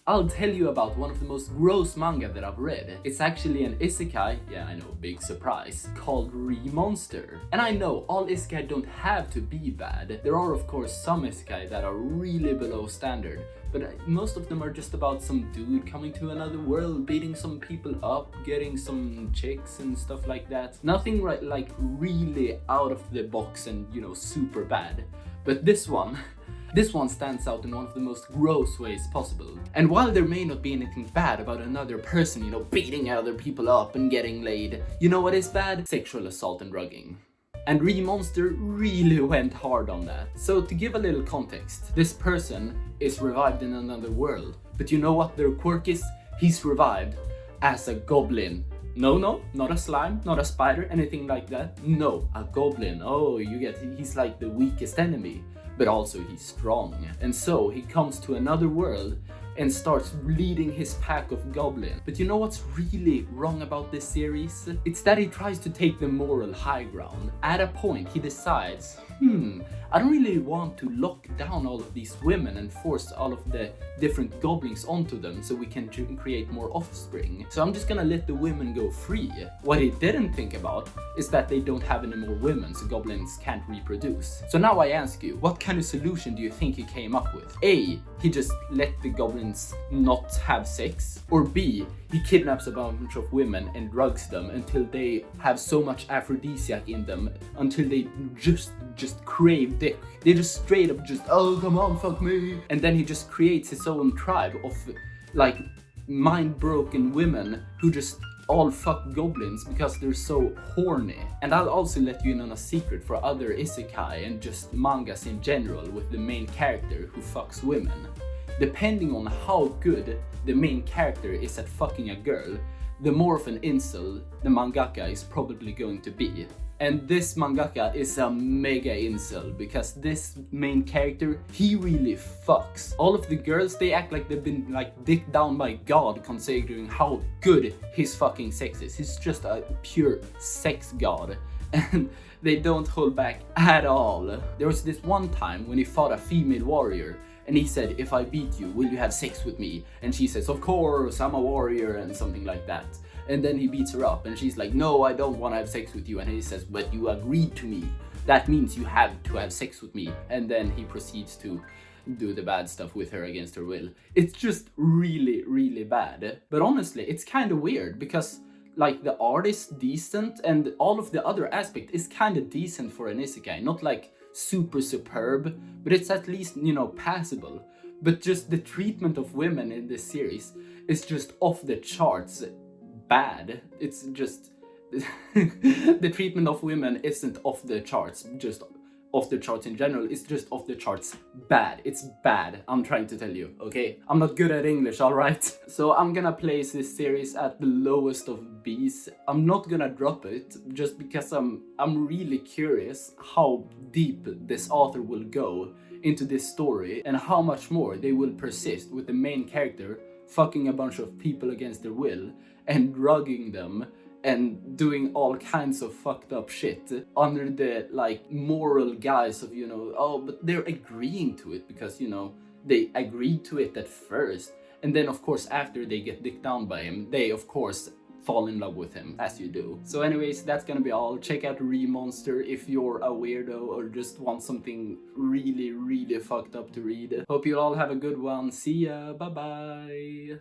I'll tell you about one of the most gross manga that I've read. It's actually an isekai, yeah I know, big surprise, called Monster. And I know all isekai don't have to be bad. There are of course some isekai that are really below standard, but most of them are just about some dude coming to another world, beating some people up, getting some chicks and stuff like that. Nothing like really out of the box and, you know, super bad. But this one stands out in one of the most gross ways possible. And while there may not be anything bad about another person, you know, beating other people up and getting laid, you know what is bad? Sexual assault and drugging. And Monster really went hard on that. So to give a little context, this person is revived in another world. But you know what their quirk is? He's revived as a goblin. No, not a slime, not a spider, anything like that. No, a goblin. Oh, you get, he's like the weakest enemy, but also he's strong. And so he comes to another world and starts leading his pack of goblins. But you know what's really wrong about this series? It's that he tries to take the moral high ground. At a point, he decides, I don't really want to lock down all of these women and force all of the different goblins onto them so we can create more offspring. So I'm just gonna let the women go free. What he didn't think about is that they don't have any more women, so goblins can't reproduce. So now I ask you, what kind of solution do you think he came up with? A, he just let the goblins not have sex. Or B, he kidnaps a bunch of women and drugs them until they have so much aphrodisiac in them until they just crave dick. They just straight up just, oh come on, fuck me. And then he just creates his own tribe of like mind-broken women who just all fuck goblins because they're so horny. And I'll also let you in on a secret for other isekai and just mangas in general with the main character who fucks women. Depending on how good the main character is at fucking a girl, the more of an incel the mangaka is probably going to be. And this mangaka is a mega incel because this main character, he really fucks. All of the girls, they act like they've been like dicked down by God considering how good his fucking sex is. He's just a pure sex god. And they don't hold back at all. There was this one time when he fought a female warrior and he said, if I beat you, will you have sex with me? And she says, of course, I'm a warrior and something like that. And then he beats her up and she's like, no, I don't want to have sex with you. And he says, but you agreed to me. That means you have to have sex with me. And then he proceeds to do the bad stuff with her against her will. It's just really, really bad. But honestly, it's kind of weird because like the art is decent and all of the other aspect is kind of decent for an isekai. Not like super superb, but it's at least, you know, passable. But just the treatment of women in this series is just off the charts bad. It's just the treatment of women isn't off the charts, just off the charts in general. It's just off the charts bad. It's bad, I'm trying to tell you, okay? I'm not good at English, alright? So I'm gonna place this series at the lowest of B's. I'm not gonna drop it just because I'm really curious how deep this author will go into this story and how much more they will persist with the main character fucking a bunch of people against their will and drugging them and doing all kinds of fucked up shit under the like moral guise of, you know, oh, but they're agreeing to it because, you know, they agreed to it at first. And then of course after they get dicked down by him, they of course fall in love with him, as you do. So anyways, that's gonna be all. Check out Monster if you're a weirdo or just want something really, really fucked up to read. Hope you all have a good one. See ya, bye bye.